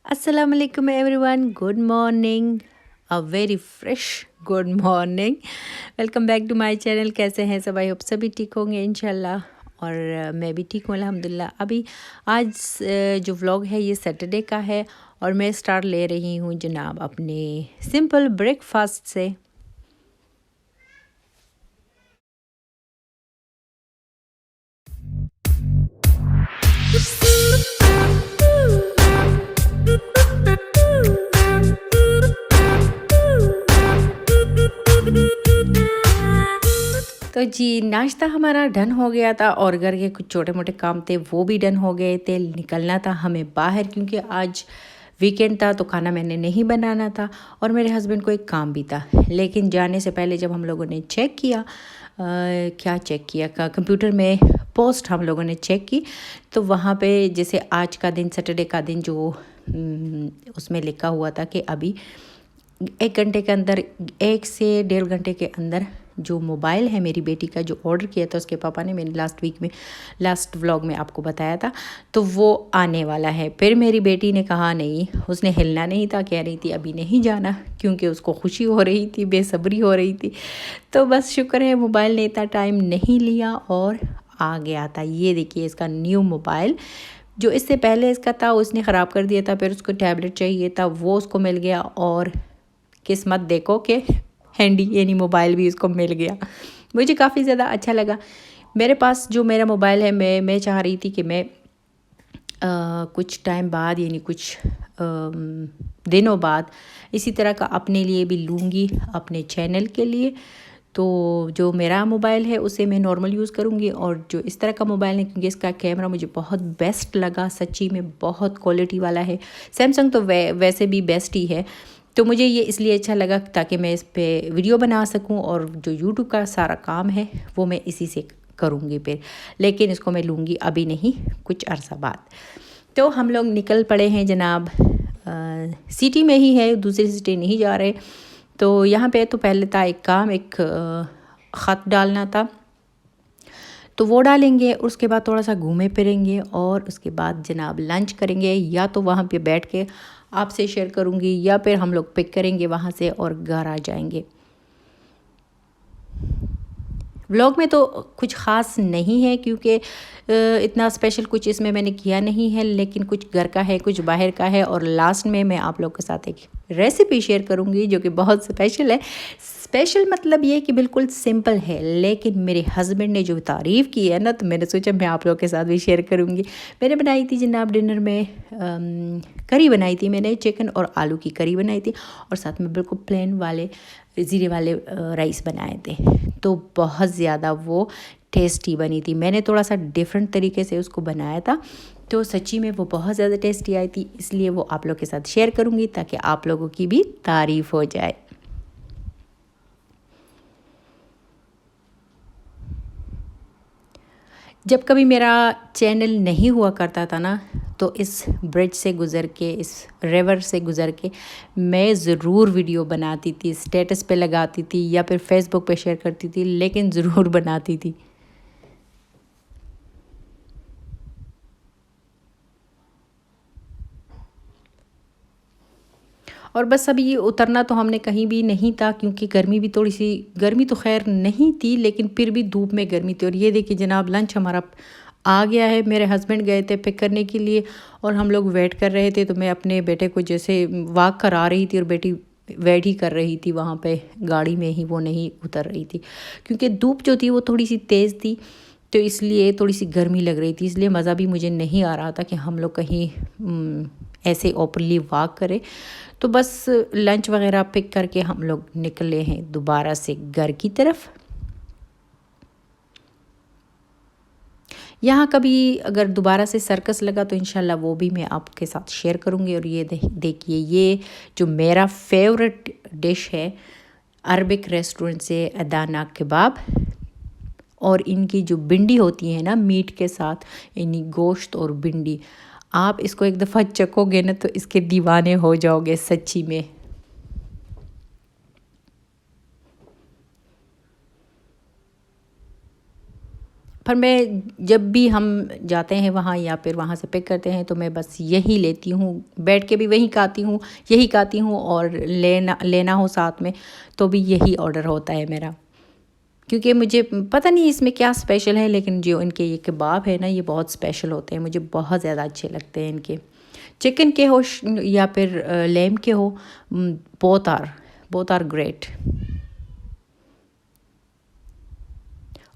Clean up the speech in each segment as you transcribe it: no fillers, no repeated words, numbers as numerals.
Assalamu alaikum everyone. Good morning. A very fresh good morning. Welcome back to my channel. कैसे हैं सब? I hope सभी ठीक होंगे इंशाल्लाह। और मैं भी ठीक हूँ अल्हम्दुलिल्लाह। अभी आज जो व्लॉग है ये सैटरडे का है और मैं स्टार्ट ले रही हूँ जनाब अपने सिंपल ब्रेकफास्ट से। तो जी नाश्ता हमारा डन हो गया था और घर के कुछ छोटे मोटे काम थे वो भी डन हो गए थे। निकलना था हमें बाहर क्योंकि आज वीकेंड था तो खाना मैंने नहीं बनाना था और मेरे हस्बैंड को एक काम भी था। लेकिन जाने से पहले जब हम लोगों ने चेक किया क्या चेक किया का कंप्यूटर में पोस्ट हम लोगों ने चेक की तो वहाँ पे जैसे आज का दिन सैटरडे का दिन जो उसमें लिखा हुआ था कि अभी 1 घंटे के अंदर 1 से 1.5 घंटे के अंदर जो मोबाइल है मेरी बेटी का जो ऑर्डर किया था उसके पापा ने, मैंने लास्ट व्लॉग में आपको बताया था, तो वो आने वाला है। फिर मेरी बेटी ने कहा नहीं, उसने हिलना नहीं था, कह रही थी अभी नहीं जाना क्योंकि उसको खुशी हो रही थी, बेसब्री हो रही थी। तो बस शुक्र है मोबाइल ने इतना टाइम नहीं लिया और आ गया था। ये देखिए इसका न्यू मोबाइल, जो इससे पहले इसका था उसने ख़राब कर दिया था, फिर उसको टैबलेट चाहिए था वो उसको मिल गया और किस्मत देखो कि हैंडी यानी मोबाइल भी उसको मिल गया। मुझे काफ़ी ज़्यादा अच्छा लगा। मेरे पास जो मेरा मोबाइल है मैं चाह रही थी कि मैं कुछ टाइम बाद यानी कुछ दिनों बाद इसी तरह का अपने लिए भी लूँगी अपने चैनल के लिए। तो जो मेरा मोबाइल है उसे मैं नॉर्मल यूज़ करूँगी और जो इस तरह का मोबाइल है क्योंकि इसका कैमरा मुझे बहुत बेस्ट लगा, सच्ची में बहुत क्वालिटी वाला है। सैमसंग तो वैसे भी बेस्ट ही है, तो मुझे ये इसलिए अच्छा लगा ताकि मैं इस पे वीडियो बना सकूं और जो यूट्यूब का सारा काम है वो मैं इसी से करूँगी फिर। लेकिन इसको मैं लूँगी अभी नहीं, कुछ अरसा बाद। तो हम लोग निकल पड़े हैं जनाब, सिटी में ही है, दूसरी सिटी नहीं जा रहे। तो यहाँ पे तो पहले था एक काम, एक ख़त डालना था तो वो डालेंगे, उसके बाद थोड़ा सा घूमे फिरेंगे और उसके बाद जनाब लंच करेंगे। या तो वहाँ पे बैठ के आपसे शेयर करूँगी या फिर हम लोग पिक करेंगे वहाँ से और घर आ जाएंगे। व्लॉग में तो कुछ ख़ास नहीं है क्योंकि इतना स्पेशल कुछ इसमें मैंने किया नहीं है, लेकिन कुछ घर का है कुछ बाहर का है और लास्ट में मैं आप लोग के साथ एक रेसिपी शेयर करूँगी जो कि बहुत स्पेशल है। स्पेशल मतलब ये कि बिल्कुल सिंपल है, लेकिन मेरे हस्बैंड ने जो तारीफ़ की है ना तो मैंने सोचा मैं आप लोग के साथ भी शेयर करूँगी। मैंने बनाई थी जनाब डिनर में करी बनाई थी, मैंने चिकन और आलू की करी बनाई थी और साथ में बिल्कुल प्लेन वाले ज़ीरे वाले राइस बनाए थे। तो बहुत ज़्यादा वो टेस्टी बनी थी। मैंने थोड़ा सा डिफरेंट तरीके से उसको बनाया था तो सच्ची में वो बहुत ज़्यादा टेस्टी आई थी, इसलिए वो आप लोग के साथ शेयर करूँगी ताकि आप लोगों की भी तारीफ़ हो जाए। जब कभी मेरा चैनल नहीं हुआ करता था ना तो इस ब्रिज से गुज़र के, इस रिवर से गुज़र के मैं ज़रूर वीडियो बनाती थी, स्टेटस पे लगाती थी या फिर फेसबुक पे शेयर करती थी, लेकिन ज़रूर बनाती थी। और बस अभी ये उतरना तो हमने कहीं भी नहीं था क्योंकि गर्मी भी थोड़ी सी, गर्मी तो खैर नहीं थी लेकिन फिर भी धूप में गर्मी थी। और ये देखिए जनाब लंच हमारा आ गया है। मेरे हस्बैंड गए थे पिक करने के लिए और हम लोग वेट कर रहे थे। तो मैं अपने बेटे को जैसे वॉक करा रही थी और बेटी वेट ही कर रही थी वहाँ पे गाड़ी में ही, वो नहीं उतर रही थी क्योंकि धूप जो थी वो थोड़ी सी तेज़ थी तो इसलिए थोड़ी सी गर्मी लग रही थी। इसलिए मज़ा भी मुझे नहीं आ रहा था कि हम लोग कहीं ऐसे ओपनली वॉक करें। तो बस लंच वगैरह पिक करके हम लोग निकले हैं दोबारा से घर की तरफ। यहाँ कभी अगर दोबारा से सर्कस लगा तो इंशाल्लाह वो भी मैं आपके साथ शेयर करूँगी। और ये देखिए ये जो मेरा फेवरेट डिश है अरबिक रेस्टोरेंट से अदाना कबाब, और इनकी जो भिंडी होती है ना मीट के साथ, यानी गोश्त और भिंडी, आप इसको एक दफ़ा चखोगे ना तो इसके दीवाने हो जाओगे सच्ची में। पर मैं जब भी हम जाते हैं वहाँ या फिर वहाँ से पिक करते हैं तो मैं बस यही लेती हूँ, बैठ के भी वही खाती हूँ, यही खाती हूँ, और लेना हो साथ में तो भी यही ऑर्डर होता है मेरा। क्योंकि मुझे पता नहीं इसमें क्या स्पेशल है, लेकिन जो इनके ये कबाब है ना, ये बहुत स्पेशल होते हैं, मुझे बहुत ज़्यादा अच्छे लगते हैं इनके। चिकन के हो या फिर लेम के हो, बोथ आर ग्रेट।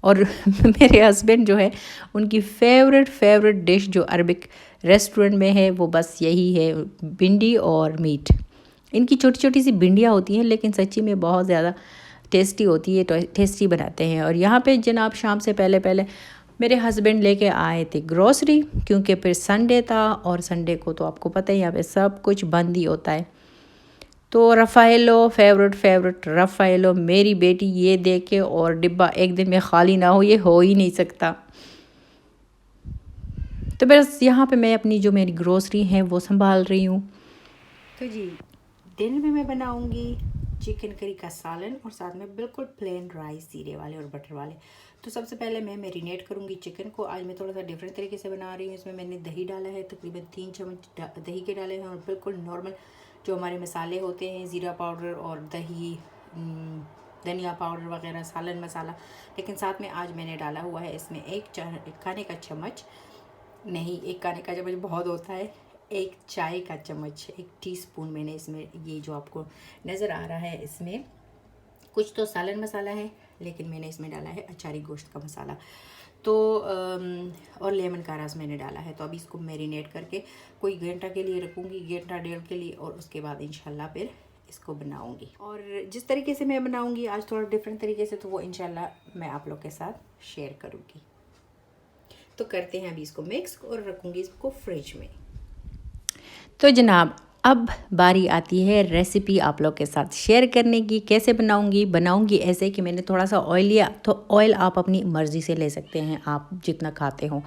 और मेरे हस्बैंड जो है, उनकी फेवरेट डिश जो अरबिक रेस्टोरेंट में है वो बस यही है, भिंडी और मीट। इनकी छोटी छोटी सी भिंडियाँ होती हैं, लेकिन सच्ची में बहुत ज़्यादा टेस्टी होती है, टेस्टी बनाते हैं। और यहाँ पे जनाब शाम से पहले पहले मेरे हस्बैंड लेके आए थे ग्रोसरी, क्योंकि फिर संडे था, और संडे को तो आपको पता ही यहाँ पे सब कुछ बंद ही होता है। तो रफ़ाएलो फेवरेट रफ़ाएलो, मेरी बेटी ये देखे और डिब्बा एक दिन में खाली ना हो, ये हो ही नहीं सकता। तो बस यहाँ पे मैं अपनी जो मेरी ग्रोसरी है वो संभाल रही हूँ। तो जी दिन में मैं बनाऊँगी चिकन करी का सालन, और साथ में बिल्कुल प्लेन राइस, जीरे वाले और बटर वाले। तो सबसे पहले मैं मैरिनेट करूँगी चिकन को। आज मैं थोड़ा सा डिफरेंट तरीके से बना रही हूँ। इसमें मैंने दही डाला है, तकरीबन 3 चम्मच दही के डाले हैं, और बिल्कुल नॉर्मल जो हमारे मसाले होते हैं, ज़ीरा पाउडर और दही, धनिया पाउडर वगैरह, सालन मसाला। लेकिन साथ में आज मैंने डाला हुआ है इसमें एक खाने का चम्मच, नहीं, एक खाने का चम्मच बहुत होता है, एक चाय का चम्मच, 1 टीस्पून मैंने इसमें, ये जो आपको नज़र आ रहा है इसमें कुछ तो सालन मसाला है, लेकिन मैंने इसमें डाला है अचारी गोश्त का मसाला, तो और लेमन का रस मैंने डाला है। तो अभी इसको मैरिनेट करके कोई घंटा के लिए रखूँगी, घंटा डेढ़ के लिए, और उसके बाद इंशाल्लाह फिर इसको बनाऊँगी। और जिस तरीके से मैं बनाऊँगी आज थोड़ा डिफरेंट तरीके से, तो वो इंशाल्लाह मैं आप लोग के साथ शेयर करूँगी। तो करते हैं अभी इसको मिक्स, और रखूँगी इसको फ्रिज में। तो जनाब अब बारी आती है रेसिपी आप लोग के साथ शेयर करने की। कैसे बनाऊंगी ऐसे कि मैंने थोड़ा सा ऑयल लिया, तो ऑयल आप अपनी मर्ज़ी से ले सकते हैं, आप जितना खाते हो।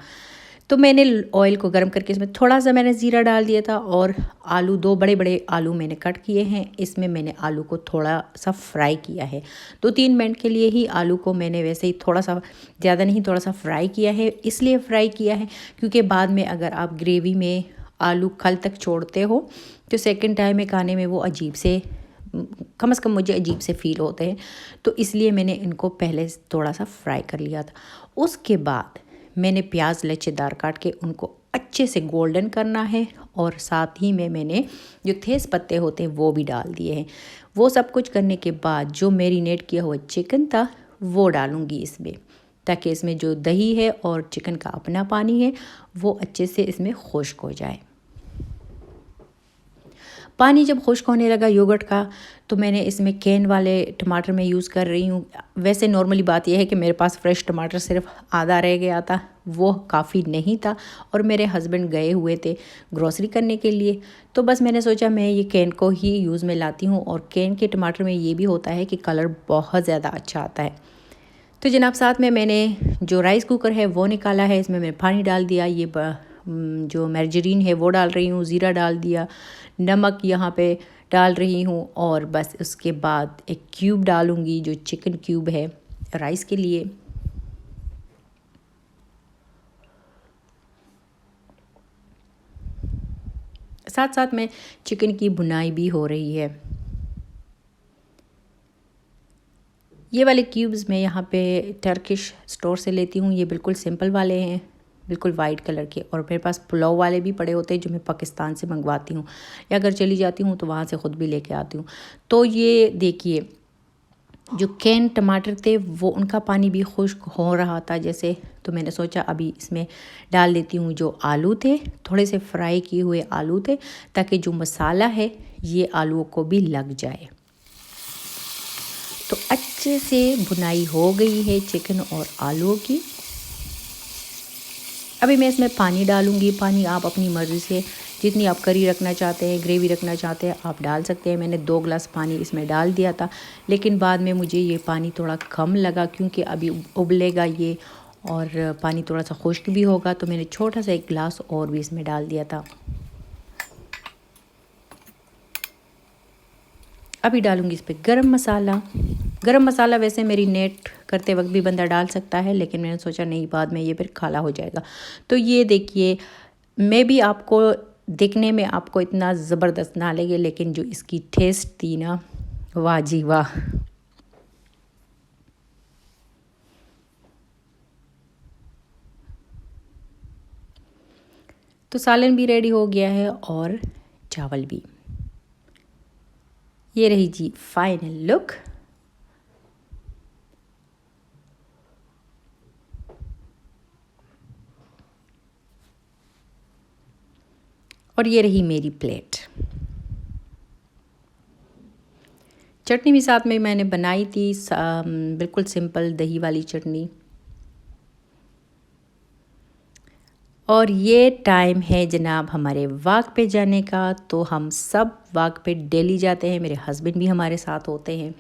तो मैंने ऑयल को गर्म करके इसमें थोड़ा सा मैंने ज़ीरा डाल दिया था, और आलू, 2 बड़े बड़े आलू मैंने कट किए हैं। इसमें मैंने आलू को थोड़ा सा फ्राई किया है, 2-3 मिनट के लिए ही आलू को मैंने वैसे ही थोड़ा सा, ज़्यादा नहीं, थोड़ा सा फ्राई किया है। इसलिए फ्राई किया है क्योंकि बाद में अगर आप ग्रेवी में आलू खल तक छोड़ते हो तो सेकंड टाइम में खाने में वो अजीब से, कम से कम मुझे अजीब से फ़ील होते हैं। तो इसलिए मैंने इनको पहले थोड़ा सा फ्राई कर लिया था। उसके बाद मैंने प्याज लच्छेदार काट के उनको अच्छे से गोल्डन करना है, और साथ ही में मैंने जो तेज़ पत्ते होते हैं वो भी डाल दिए हैं। वो सब कुछ करने के बाद जो मैरिनेट किया हुआ चिकन था वो डालूँगी इसमें, ताकि इसमें जो दही है और चिकन का अपना पानी है वो अच्छे से इसमें खुश्क हो जाए। पानी जब खुश्क होने लगा योगर्ट का, तो मैंने इसमें कैन वाले टमाटर मैं यूज़ कर रही हूँ। वैसे नॉर्मली बात यह है कि मेरे पास फ्रेश टमाटर सिर्फ आधा रह गया था, वो काफ़ी नहीं था, और मेरे हस्बैंड गए हुए थे ग्रोसरी करने के लिए। तो बस मैंने सोचा मैं ये कैन को ही यूज़ में लाती हूँ, और कैन के टमाटर में ये भी होता है कि कलर बहुत ज़्यादा अच्छा आता है। तो जनाब साथ में मैंने जो राइस कुकर है वो निकाला है, इसमें मैंने पानी डाल दिया, ये जो मैर्जरीन है वो डाल रही हूँ, ज़ीरा डाल दिया, नमक यहाँ पे डाल रही हूँ, और बस उसके बाद एक क्यूब डालूँगी जो चिकन क्यूब है राइस के लिए। साथ साथ में चिकन की भुनाई भी हो रही है। ये वाले क्यूब्स मैं यहाँ पे टर्किश स्टोर से लेती हूँ, ये बिल्कुल सिंपल वाले हैं, बिल्कुल वाइट कलर के। और मेरे पास पुलाव वाले भी पड़े होते हैं जो मैं पाकिस्तान से मंगवाती हूँ, या अगर चली जाती हूँ तो वहाँ से ख़ुद भी लेके आती हूँ। तो ये देखिए जो कैन टमाटर थे वो उनका पानी भी खुश्क हो रहा था जैसे, तो मैंने सोचा अभी इसमें डाल देती हूँ जो आलू थे, थोड़े से फ्राई किए हुए आलू थे, ताकि जो मसाला है ये आलूओं को भी लग जाए। तो अच्छे से भुनाई हो गई है चिकन और आलूओं की। अभी मैं इसमें पानी डालूँगी। पानी आप अपनी मर्ज़ी से जितनी आप करी रखना चाहते हैं, ग्रेवी रखना चाहते हैं, आप डाल सकते हैं। मैंने 2 गिलास पानी इसमें डाल दिया था, लेकिन बाद में मुझे ये पानी थोड़ा कम लगा क्योंकि अभी उबलेगा ये और पानी थोड़ा सा खुश्क भी होगा, तो मैंने छोटा सा 1 गिलास और भी इसमें डाल दिया था। अभी डालूँगी इस पर गरम मसाला, गरम मसाला वैसे मैरिनेट करते वक्त भी बंदा डाल सकता है, लेकिन मैंने सोचा नहीं, बाद में ये फिर काला हो जाएगा। तो ये देखिए, मैं भी आपको देखने में आपको इतना ज़बरदस्त ना लगे, लेकिन जो इसकी टेस्ट थी ना, वाह जी वाह। तो सालन भी रेडी हो गया है और चावल भी। ये रही जी फाइनल लुक। और ये रही मेरी प्लेट। चटनी भी साथ में मैंने बनाई थी, बिल्कुल सिंपल दही वाली चटनी। और ये टाइम है जनाब हमारे वाक पे जाने का। तो हम सब वाक पे डेली जाते हैं, मेरे हस्बैंड भी हमारे साथ होते हैं।